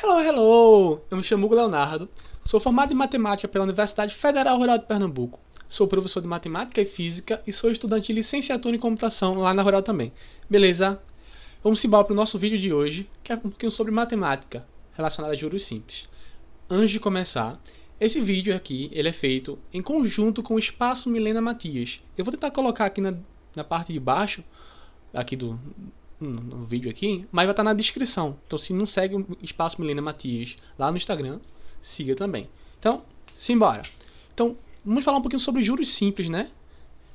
Hello, hello! Eu me chamo Hugo Leonardo, sou formado em Matemática pela Universidade Federal Rural de Pernambuco, sou professor de Matemática e Física e sou estudante de Licenciatura em Computação lá na Rural também. Beleza? Vamos embora para o nosso vídeo de hoje, que é um pouquinho sobre matemática relacionada a juros simples. Antes de começar, esse vídeo aqui ele é feito em conjunto com o Espaço Milena Matias. Eu vou tentar colocar aqui na parte de baixo, aqui no vídeo aqui, mas vai estar na descrição. Então, se não segue o Espaço Milena Matias lá no Instagram, siga também. Então, simbora. Então, vamos falar um pouquinho sobre juros simples, né?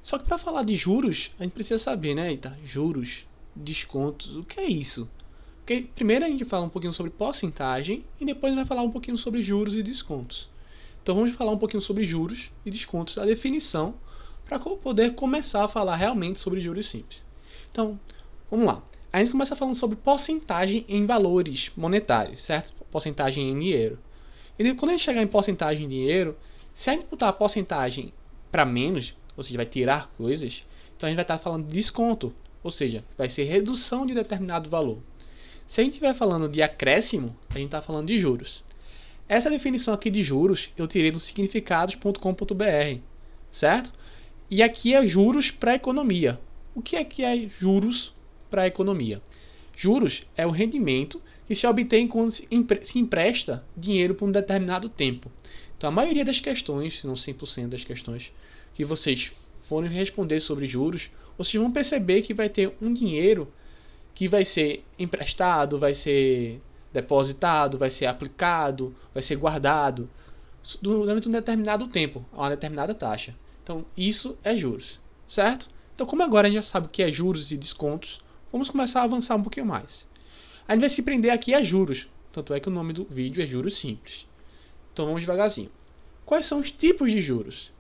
Só que para falar de juros, a gente precisa saber, né? Eita, juros, descontos, o que é isso? Porque primeiro a gente fala um pouquinho sobre porcentagem e depois vai falar um pouquinho sobre juros e descontos. Então, vamos falar um pouquinho sobre juros e descontos, a definição, para poder começar a falar realmente sobre juros simples. Então, vamos lá. A gente começa falando sobre porcentagem em valores monetários, certo? Porcentagem em dinheiro. E quando a gente chegar em porcentagem em dinheiro, se a gente botar a porcentagem para menos, ou seja, vai tirar coisas, então a gente vai estar falando de desconto, ou seja, vai ser redução de determinado valor. Se a gente estiver falando de acréscimo, a gente está falando de juros. Essa definição aqui de juros eu tirei do significados.com.br, certo? E aqui é juros para a economia. O que é juros para a economia? Juros é o rendimento que se obtém quando se empresta dinheiro por um determinado tempo. Então, a maioria das questões, se não 100% das questões que vocês forem responder sobre juros, vocês vão perceber que vai ter um dinheiro que vai ser emprestado, vai ser depositado, vai ser aplicado, vai ser guardado durante um determinado tempo, a uma determinada taxa. Então, isso é juros, certo? Então, como agora a gente já sabe o que é juros e descontos, vamos começar a avançar um pouquinho mais. A gente vai se prender aqui a juros, tanto é que o nome do vídeo é juros simples. Então, vamos devagarzinho. Quais são os tipos de juros?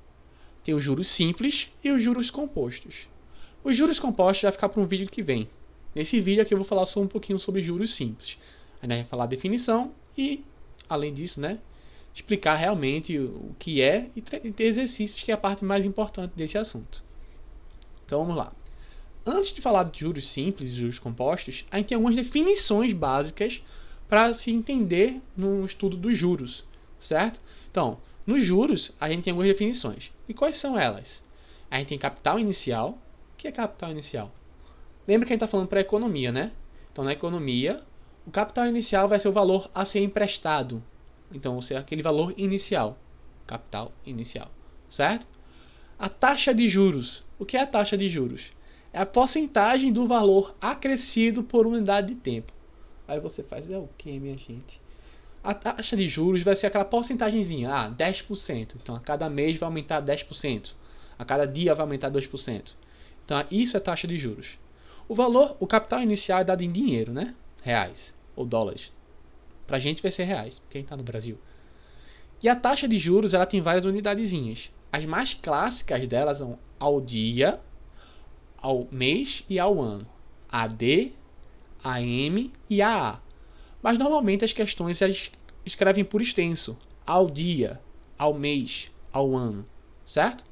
Tem os juros simples e os juros compostos. Os juros compostos vai ficar para um vídeo que vem. Nesse vídeo aqui eu vou falar só um pouquinho sobre juros simples. A gente vai falar a definição e, além disso, né, explicar realmente o que é e ter exercícios, que é a parte mais importante desse assunto. Então vamos lá. Antes de falar de juros simples e juros compostos, a gente tem algumas definições básicas para se entender no estudo dos juros, certo? Então, nos juros, a gente tem algumas definições. E quais são elas? A gente tem capital inicial. O que é capital inicial? Lembra que a gente está falando para a economia, né? Então, na economia, o capital inicial vai ser o valor a ser emprestado. Então, vai ser aquele valor inicial. Capital inicial, certo? A taxa de juros. O que é a taxa de juros? É a porcentagem do valor acrescido por unidade de tempo. Aí você faz, é o que, minha gente? A taxa de juros vai ser aquela porcentagemzinha, 10%. Então, a cada mês vai aumentar 10%. A cada dia vai aumentar 2%. Então, isso é taxa de juros. O capital inicial é dado em dinheiro, né? Reais ou dólares. Pra gente vai ser reais, porque a gente está no Brasil. E a taxa de juros, ela tem várias unidadezinhas. As mais clássicas delas são ao dia, ao mês e ao ano. AD, AM e AA. Mas normalmente as questões elas escrevem por extenso. Ao dia, ao mês, ao ano. Certo?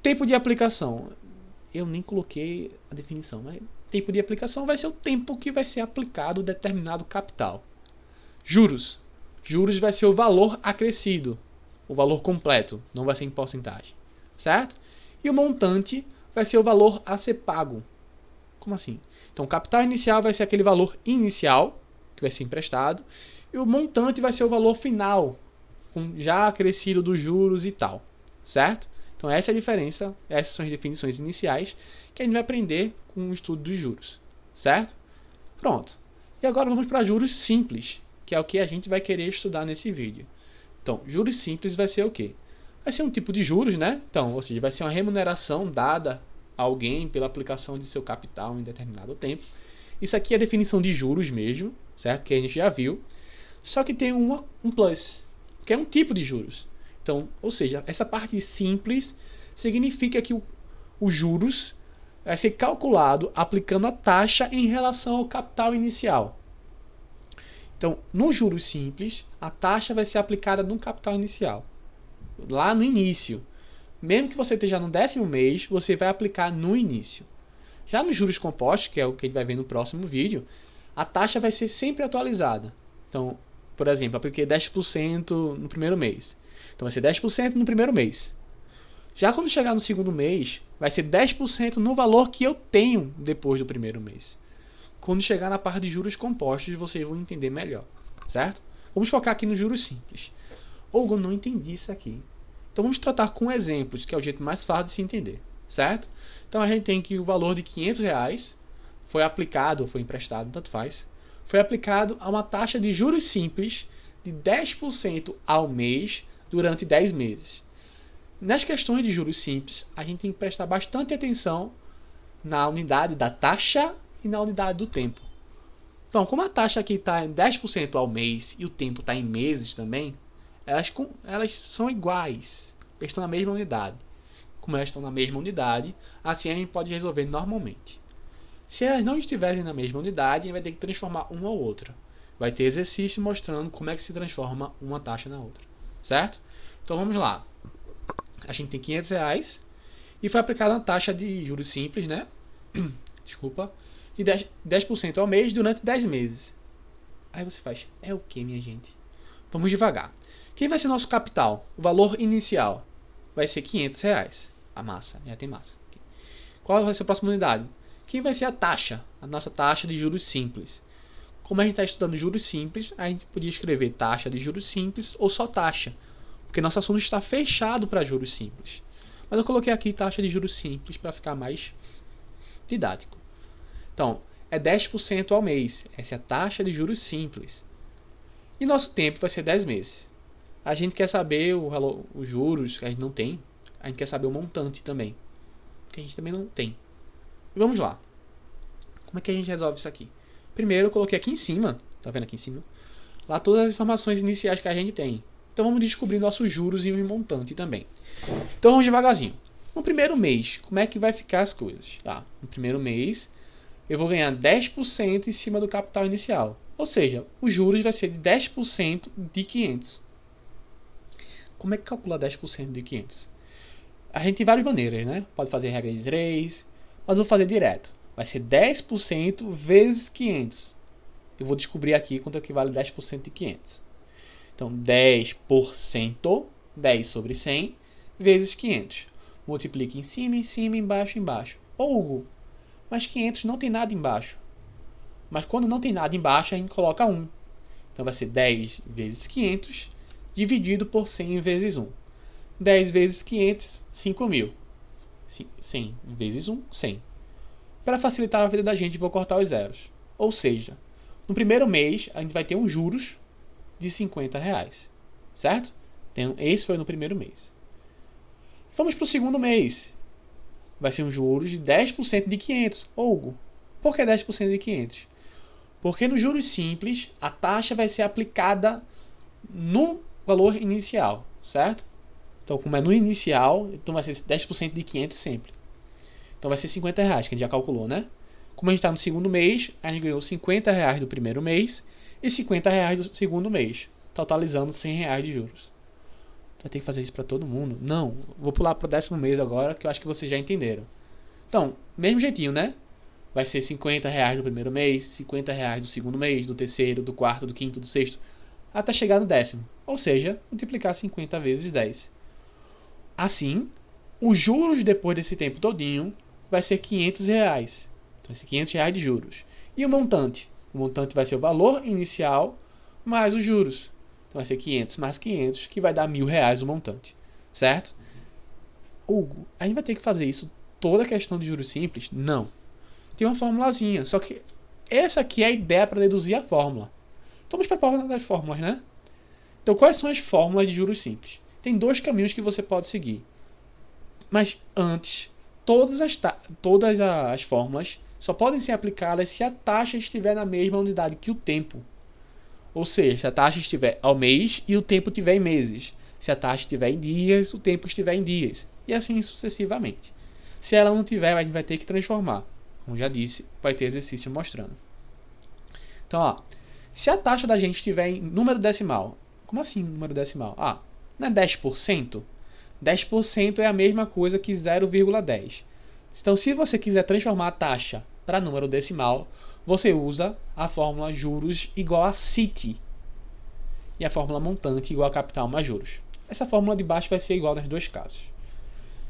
Tempo de aplicação. Eu nem coloquei a definição, mas tempo de aplicação vai ser o tempo que vai ser aplicado determinado capital. Juros. Juros vai ser o valor acrescido. O valor completo, não vai ser em porcentagem. Certo? E o montante vai ser o valor a ser pago. Como assim? Então, o capital inicial vai ser aquele valor inicial, que vai ser emprestado, e o montante vai ser o valor final, já acrescido dos juros e tal. Certo? Então, essa é a diferença, essas são as definições iniciais que a gente vai aprender com o estudo dos juros. Certo? Pronto. E agora vamos para juros simples, que é o que a gente vai querer estudar nesse vídeo. Então, juros simples vai ser o quê? Vai ser um tipo de juros, né? Então, ou seja, vai ser uma remuneração dada a alguém pela aplicação de seu capital em determinado tempo. Isso aqui é a definição de juros mesmo, certo? Que a gente já viu. Só que tem um plus, que é um tipo de juros. Então, ou seja, essa parte simples significa que o juros vai ser calculado aplicando a taxa em relação ao capital inicial. Então, no juros simples, a taxa vai ser aplicada no capital inicial, lá no início. Mesmo que você esteja no 10º mês, você vai aplicar no início. Já nos juros compostos, que é o que a gente vai ver no próximo vídeo, a taxa vai ser sempre atualizada. Então, Por exemplo, apliquei 10% no primeiro mês. Então vai ser 10% no primeiro mês. Já quando chegar no segundo mês, vai ser 10% no valor que eu tenho depois do primeiro mês. Quando chegar na parte de juros compostos, vocês vão entender melhor, certo? Vamos focar aqui nos juros simples. Hugo, eu não entendi isso aqui. Então vamos tratar com exemplos, que é o jeito mais fácil de se entender, certo? Então a gente tem que o valor de R$500 foi aplicado, ou foi emprestado, tanto faz, foi aplicado a uma taxa de juros simples de 10% ao mês durante 10 meses. Nas questões de juros simples, a gente tem que prestar bastante atenção na unidade da taxa e na unidade do tempo. Então, como a taxa aqui está em 10% ao mês e o tempo está em meses também, elas são iguais, estão na mesma unidade. Como elas estão na mesma unidade, assim a gente pode resolver normalmente. Se elas não estiverem na mesma unidade, a gente vai ter que transformar uma ou outra. Vai ter exercício mostrando como é que se transforma uma taxa na outra, certo? Então vamos lá. A gente tem R$500 e foi aplicada uma taxa de juros simples, né? Desculpa. De 10% ao mês durante 10 meses. Aí você faz, é o que, minha gente? Vamos devagar. Quem vai ser nosso capital? O valor inicial vai ser R$500. A massa, já tem massa. Qual vai ser a próxima unidade? Quem vai ser a taxa? A nossa taxa de juros simples. Como a gente está estudando juros simples, a gente podia escrever taxa de juros simples ou só taxa. Porque nosso assunto está fechado para juros simples. Mas eu coloquei aqui taxa de juros simples para ficar mais didático. Então, é 10% ao mês. Essa é a taxa de juros simples. E nosso tempo vai ser 10 meses. A gente quer saber os juros que a gente não tem. A gente quer saber o montante também, que a gente também não tem. E vamos lá. Como é que a gente resolve isso aqui? Primeiro eu coloquei aqui em cima, tá vendo aqui em cima? Lá todas as informações iniciais que a gente tem. Então vamos descobrir nossos juros e o montante também. Então vamos devagarzinho. No primeiro mês, como é que vai ficar as coisas? No primeiro mês, eu vou ganhar 10% em cima do capital inicial. Ou seja, os juros vai ser de 10% de 500. Como é que calcula 10% de 500? A gente tem várias maneiras, né? Pode fazer regra de 3, mas eu vou fazer direto. Vai ser 10% vezes 500. Eu vou descobrir aqui quanto equivale 10% de 500. Então, 10%, 10 sobre 100, vezes 500. Multiplica em cima, embaixo, embaixo. Hugo, mas 500 não tem nada embaixo. Mas quando não tem nada embaixo, a gente coloca 1. Então, vai ser 10 vezes 500, dividido por 100 vezes 1. 10 vezes 500, 5.000. 100 vezes 1, 100. Para facilitar a vida da gente, vou cortar os zeros. Ou seja, no primeiro mês, a gente vai ter uns juros de R$50. Certo? Então, esse foi no primeiro mês. Vamos para o segundo mês. Vai ser um juros de 10% de 500. Hugo, por que 10% de 500? Porque nos juros simples, a taxa vai ser aplicada no valor inicial, certo? Então, como é no inicial, então vai ser 10% de 500 sempre. Então vai ser R$50, que a gente já calculou, né? Como a gente está no segundo mês, a gente ganhou R$50 do primeiro mês e R$50 do segundo mês, totalizando R$100 de juros. Vai ter que fazer isso para todo mundo? Não, vou pular para o 10º mês agora, que eu acho que vocês já entenderam. Então, mesmo jeitinho, né? Vai ser R$50 do primeiro mês, R$50 do segundo mês, do terceiro, do quarto, do quinto, do sexto, até chegar no 10º. Ou seja, multiplicar 50 vezes 10. Assim, os juros depois desse tempo todinho vai ser R$500. Então, vai ser R$500 de juros. E o montante? O montante vai ser o valor inicial mais os juros. Então vai ser 500 mais 500, que vai dar R$1.000 o montante. Certo? Hugo, a gente vai ter que fazer isso toda a questão de juros simples? Não. Tem uma formulazinha, só que essa aqui é a ideia para deduzir a fórmula. Então vamos para a parte das fórmulas, né? Então quais são as fórmulas de juros simples? Tem 2 caminhos que você pode seguir. Mas antes, todas as fórmulas só podem ser aplicadas se a taxa estiver na mesma unidade que o tempo. Ou seja, se a taxa estiver ao mês e o tempo estiver em meses. Se a taxa estiver em dias, o tempo estiver em dias. E assim sucessivamente. Se ela não tiver, a gente vai ter que transformar. Como já disse, vai ter exercício mostrando. Então, se a taxa da gente estiver em número decimal. Como assim número decimal? Não é 10%? 10% é a mesma coisa que 0,10. Então, se você quiser transformar a taxa para número decimal, você usa a fórmula juros igual a CIT. e a fórmula montante igual a capital mais juros. Essa fórmula de baixo vai ser igual nos dois casos.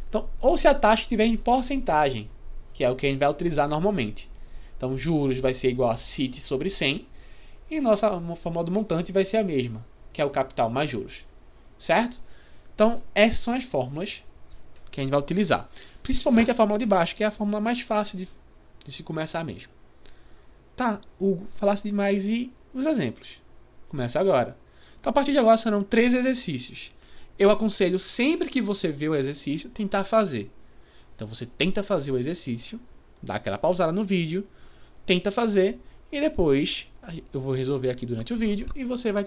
Então, ou se a taxa estiver em porcentagem, que é o que a gente vai utilizar normalmente. Então, juros vai ser igual a CIT sobre 100, e nossa fórmula do montante vai ser a mesma, que é o capital mais juros. Certo? Então, essas são as fórmulas que a gente vai utilizar. Principalmente a fórmula de baixo, que é a fórmula mais fácil de se começar mesmo. Tá, Hugo, falasse demais e os exemplos. Começa agora. Então, a partir de agora serão 3 exercícios. Eu aconselho sempre que você vê o exercício, tentar fazer. Então, você tenta fazer o exercício, dá aquela pausada no vídeo, tenta fazer e depois eu vou resolver aqui durante o vídeo e você vai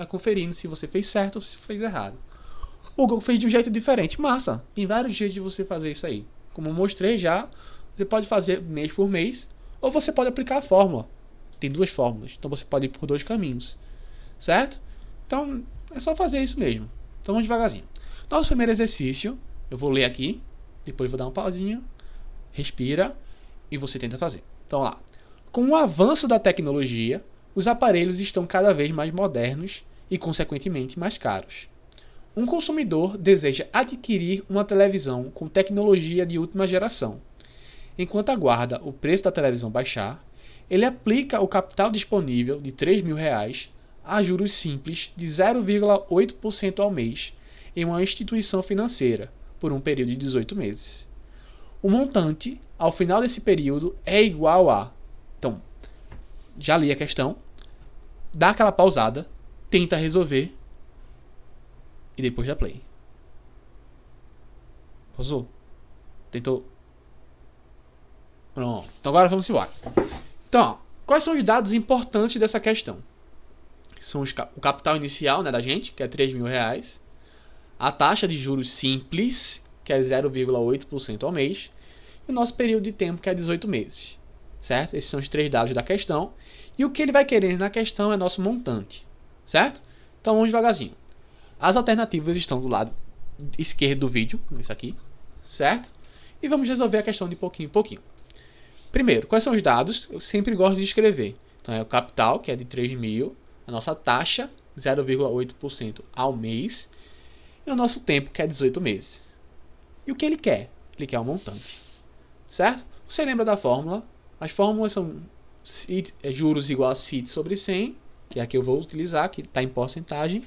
conferindo se você fez certo ou se fez errado. O Google fez de um jeito diferente. Massa! Tem vários jeitos de você fazer isso aí. Como eu mostrei já, você pode fazer mês por mês ou você pode aplicar a fórmula. Tem 2 fórmulas, então você pode ir por 2 caminhos. Certo? Então, é só fazer isso mesmo. Então, vamos devagarzinho. Nosso primeiro exercício, eu vou ler aqui, depois vou dar um pauzinho, respira e você tenta fazer. Então, lá. Com o avanço da tecnologia, os aparelhos estão cada vez mais modernos e, consequentemente, mais caros. Um consumidor deseja adquirir uma televisão com tecnologia de última geração. Enquanto aguarda o preço da televisão baixar, ele aplica o capital disponível de R$3.000 a juros simples de 0,8% ao mês em uma instituição financeira, por um período de 18 meses. O montante, ao final desse período, é igual a... Então, já li a questão, dá aquela pausada, tenta resolver e depois dá play. Pausou? Tentou? Pronto. Então agora vamos embora. Então, ó, quais são os dados importantes dessa questão? São o capital inicial, né, da gente, que é R$3.000. A taxa de juros simples, que é 0,8% ao mês. E o nosso período de tempo, que é 18 meses. Certo? Esses são os 3 dados da questão. E o que ele vai querer na questão é nosso montante. Certo? Então vamos devagarzinho. As alternativas estão do lado esquerdo do vídeo, isso aqui. Certo? E vamos resolver a questão de pouquinho em pouquinho. Primeiro, quais são os dados? Eu sempre gosto de escrever. Então é o capital, que é de 3.000. A nossa taxa, 0,8% ao mês. E o nosso tempo, que é 18 meses. E o que ele quer? Ele quer o montante. Certo? Você lembra da fórmula? As fórmulas são juros igual a CIT sobre 100, que é a que eu vou utilizar, que está em porcentagem.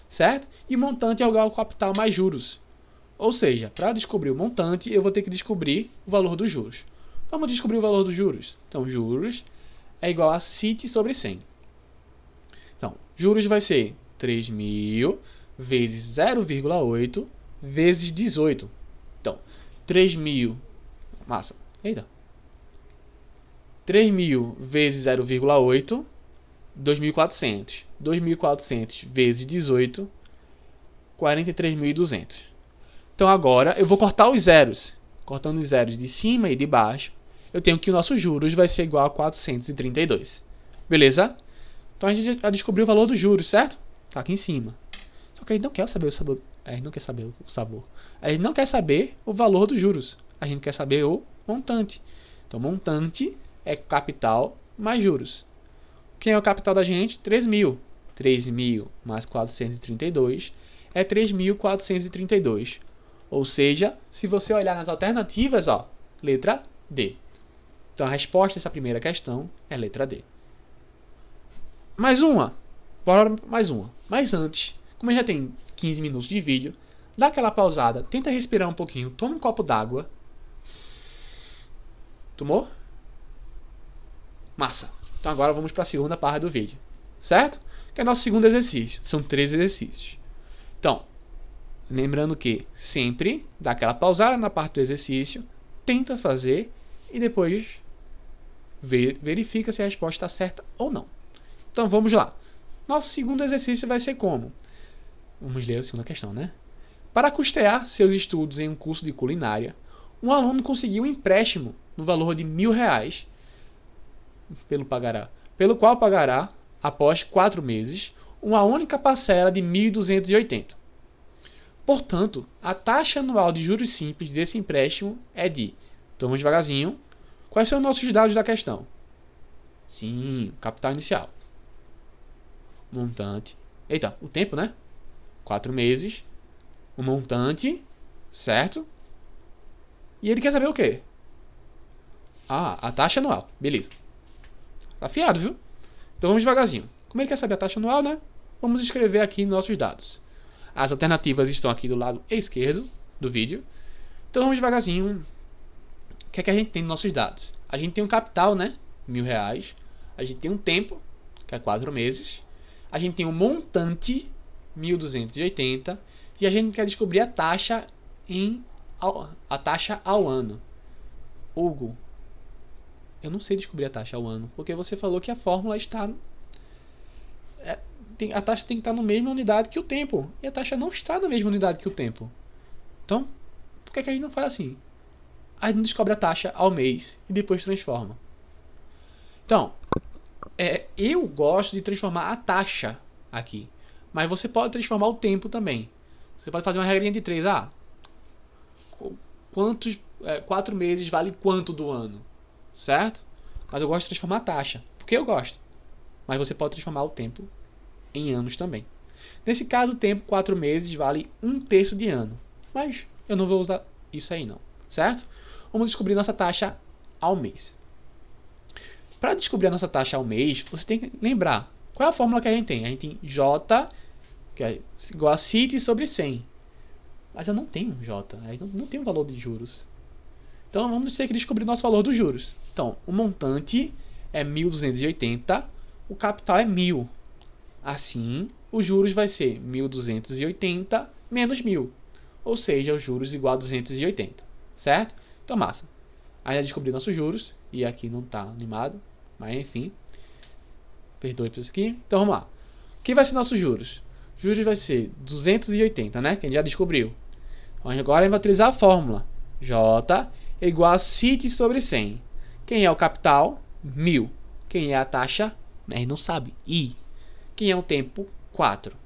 Certo? E montante é igual ao capital mais juros. Ou seja, para descobrir o montante, eu vou ter que descobrir o valor dos juros. Vamos descobrir o valor dos juros. Então, juros é igual a CIT sobre 100. Então, juros vai ser 3.000 vezes 0,8 vezes 18. Então, 3.000... Massa. Eita. 3.000 vezes 0,8, 2.400. 2.400 vezes 18, 43.200. Então, agora eu vou cortar os zeros. Cortando os zeros de cima e de baixo, eu tenho que o nosso juros vai ser igual a 432. Beleza? Então, a gente já descobriu o valor dos juros, certo? Tá aqui em cima. Só que a gente não quer saber o sabor. A gente não quer saber o sabor. A gente não quer saber o valor dos juros. A gente quer saber o montante. Então, montante é capital mais juros. Quem é o capital da gente? 3.000. 3.000 mais 432 é 3.432. Ou seja, se você olhar nas alternativas, ó, letra D. Então, a resposta dessa primeira questão é letra D. Mais uma. Bora mais uma. Mas antes, como já tem 15 minutos de vídeo, dá aquela pausada, tenta respirar um pouquinho, toma um copo d'água. Tomou? Massa. Então agora vamos para a segunda parte do vídeo. Certo? Que é nosso segundo exercício. São 3 exercícios. Então, lembrando que sempre dá aquela pausada na parte do exercício, tenta fazer e depois verifica se a resposta está certa ou não. Então vamos lá. Nosso segundo exercício vai ser como? Vamos ler a segunda questão, né? Para custear seus estudos em um curso de culinária, um aluno conseguiu um empréstimo no valor de R$1.000 pelo qual pagará, após 4 meses, uma única parcela de 1.280. Portanto, a taxa anual de juros simples desse empréstimo é de... Então vamos devagarzinho. Quais são os nossos dados da questão? Sim, capital inicial. Montante Eita, o tempo, né? 4 meses. O montante, certo? E ele quer saber o quê? Ah, a taxa anual. Beleza. Tá afiado, viu? Então vamos devagarzinho. Como ele quer saber a taxa anual, né? Vamos escrever aqui nossos dados. As alternativas estão aqui do lado esquerdo do vídeo. Então vamos devagarzinho. O que é que a gente tem nos nossos dados? A gente tem um capital, né? R$1.000. A gente tem um tempo, que é 4 meses. A gente tem um montante, 1.280. E a gente quer descobrir a taxa ao ano. Hugo, eu não sei descobrir a taxa ao ano, porque você falou que a fórmula está... a taxa tem que estar na mesma unidade que o tempo. E a taxa não está na mesma unidade que o tempo. Então, por que a gente não faz assim? A gente descobre a taxa ao mês e depois transforma. Então, eu gosto de transformar a taxa aqui. Mas você pode transformar o tempo também. Você pode fazer uma regrinha de 3. 4 meses vale quanto do ano? Certo? Mas eu gosto de transformar a taxa. Porque eu gosto. Mas você pode transformar o tempo em anos também. Nesse caso, o tempo 4 meses vale 1/3 de ano. Mas eu não vou usar isso aí não. Certo? Vamos descobrir nossa taxa ao mês. Para descobrir a nossa taxa ao mês, você tem que lembrar. Qual é a fórmula que a gente tem? A gente tem J, que é igual a CIT sobre 100. Mas eu não tenho J. Aí não tenho valor de juros. Então vamos ter que descobrir nosso valor dos juros. Então, o montante é 1.280. O capital é 1.000. Assim, os juros vai ser 1.280 menos 1.000. Ou seja, os juros igual a 280. Certo? Então, massa. Aí já descobri nossos juros. E aqui não está animado. Mas enfim. Perdoe por isso aqui. Então vamos lá. O que vai ser nossos juros? Juros vai ser 280, né? Que a gente já descobriu. Então, agora a gente vai utilizar a fórmula. J é igual a CIT sobre 100. Quem é o capital? 1.000. Quem é a taxa? A gente não sabe. I. Quem é o tempo? 4.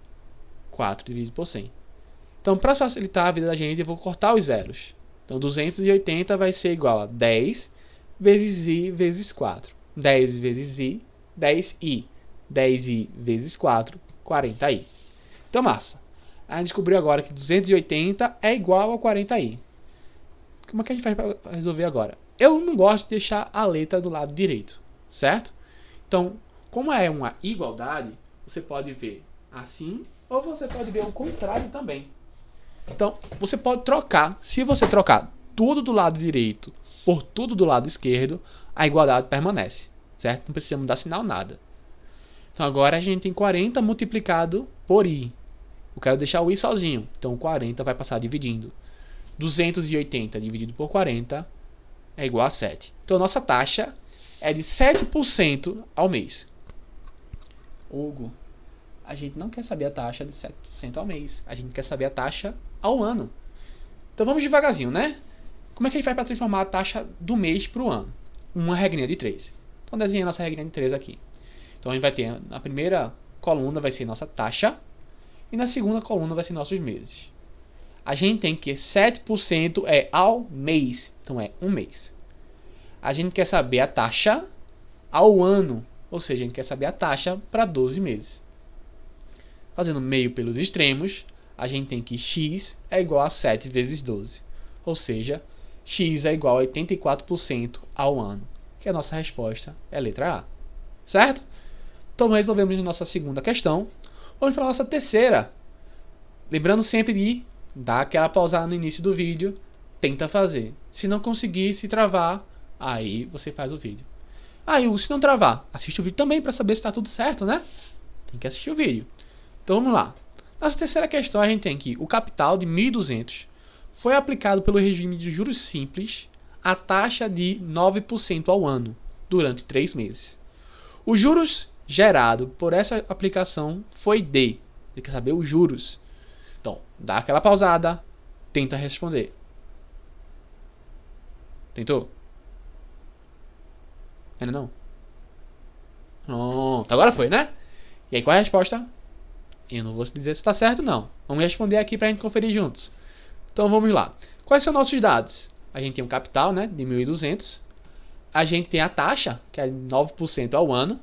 4 dividido por 100. Então, para facilitar a vida da gente, eu vou cortar os zeros. Então, 280 vai ser igual a 10 vezes I vezes 4. 10 vezes I, 10I. 10I vezes 4, 40I. Então, massa. A gente descobriu agora que 280 é igual a 40i. Como é que a gente faz para resolver agora? Eu não gosto de deixar a letra do lado direito, certo? Então, como é uma igualdade, você pode ver assim, ou você pode ver o contrário também. Então, você pode trocar. Se você trocar tudo do lado direito por tudo do lado esquerdo, a igualdade permanece, certo? Não precisa mudar sinal, nada. Então, agora a gente tem 40 multiplicado por i. Eu quero deixar o i sozinho. Então, o 40 vai passar dividindo. 280 dividido por 40 é igual a 7. Então, nossa taxa é de 7% ao mês. Hugo, a gente não quer saber a taxa de 7% ao mês. A gente quer saber a taxa ao ano. Então, vamos devagarzinho, né? Como é que a gente faz para transformar a taxa do mês para o ano? Uma regrinha de 3. Então, desenha nossa regrinha de 3 aqui. Então, a gente vai ter, na primeira coluna vai ser nossa taxa. E na segunda coluna vai ser nossos meses. A gente tem que 7% é ao mês. Então é um mês. A gente quer saber a taxa ao ano. Ou seja, a gente quer saber a taxa para 12 meses. Fazendo meio pelos extremos, a gente tem que x é igual a 7 vezes 12. Ou seja, x é igual a 84% ao ano. Que a nossa resposta é a letra A. Certo? Então resolvemos nossa segunda questão. Vamos para a nossa terceira. Lembrando sempre de dar aquela pausada no início do vídeo. Tenta fazer. Se não conseguir, se travar, aí você faz o vídeo. Aí, se não travar, assiste o vídeo também para saber se está tudo certo, né? Tem que assistir o vídeo. Então vamos lá. Nessa terceira questão a gente tem que o capital de 1.200 foi aplicado pelo regime de juros simples a taxa de 9% ao ano durante 3 meses. Os juros gerado por essa aplicação foi D. Ele quer saber os juros. Então, dá aquela pausada, tenta responder. Tentou? Ainda não? Pronto, agora foi, né? E aí, qual é a resposta? Eu não vou dizer se está certo, não. Vamos responder aqui para a gente conferir juntos. Então, vamos lá. Quais são nossos dados? A gente tem um capital, né, de 1.200. A gente tem a taxa, que é 9% ao ano.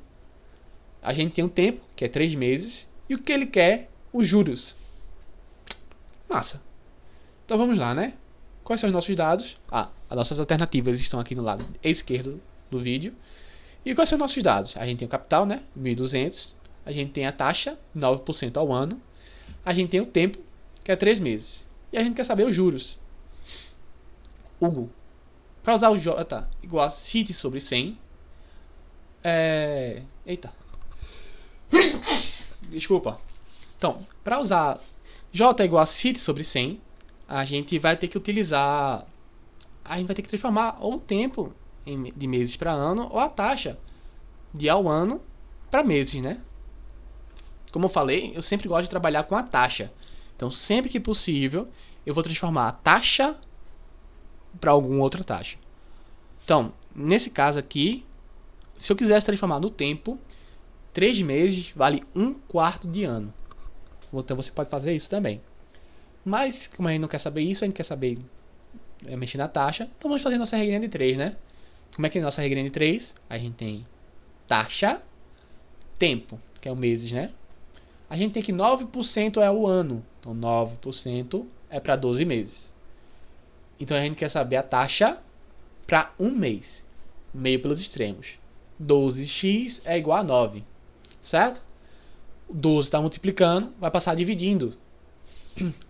A gente tem um tempo, que é 3 meses. E o que ele quer? Os juros. Massa. Então vamos lá, né? Quais são os nossos dados? As nossas alternativas estão aqui no lado esquerdo do vídeo. E quais são os nossos dados? A gente tem o capital, né? 1.200. A gente tem a taxa, 9% ao ano. A gente tem o tempo, que é 3 meses. E a gente quer saber os juros. Hugo, para usar o J igual a CIT sobre 100... Eita. Desculpa. Então, para usar J igual a CIT sobre 100, a gente vai ter que utilizar... A gente vai ter que transformar ou o tempo de meses para ano, ou a taxa de ao ano para meses, né? Como eu falei, eu sempre gosto de trabalhar com a taxa. Então, sempre que possível, eu vou transformar a taxa para alguma outra taxa. Então, nesse caso aqui, se eu quisesse transformar no tempo, 3 meses vale 1/4 de ano. Então, você pode fazer isso também. Mas, como a gente não quer saber isso, a gente quer saber mexer na taxa, então vamos fazer nossa regrinha de 3, né? Como é que é a nossa regrinha de 3? A gente tem taxa, tempo, que é o meses, né? A gente tem que 9% é o ano. Então, 9% é para 12 meses. Então, a gente quer saber a taxa para um mês. Meio pelos extremos. 12x é igual a 9. Certo? 12 está multiplicando, vai passar dividindo.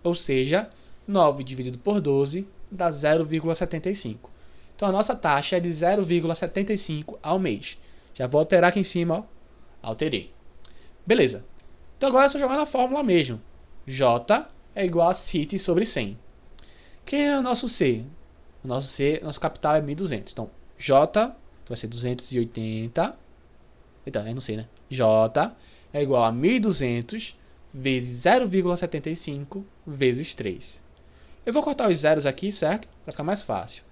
Ou seja, 9 dividido por 12 dá 0,75. Então, a nossa taxa é de 0,75 ao mês. Já vou alterar aqui em cima, ó. Alterei. Beleza. Então, agora é só jogar na fórmula mesmo. J é igual a CIT sobre 100. Quem é o nosso C? O nosso capital é 1.200. Então, J vai ser 280. Então, eu não sei, né? J é igual a 1.200 vezes 0,75 vezes 3. Eu vou cortar os zeros aqui, certo? Para ficar mais fácil.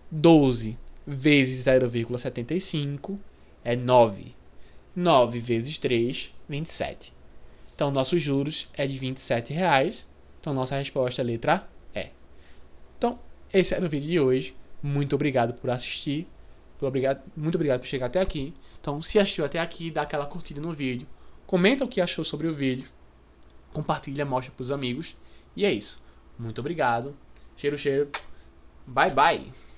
12 vezes 0,75 é 9. 9 vezes 3, 27. Então, nossos juros é de R$27. Então, nossa resposta é a letra E. Então, esse era o vídeo de hoje. Muito obrigado por assistir. Muito obrigado por chegar até aqui. Então, se assistiu até aqui, dá aquela curtida no vídeo. Comenta o que achou sobre o vídeo. Compartilha, mostra para os amigos. E é isso. Muito obrigado. Cheiro, cheiro. Bye, bye.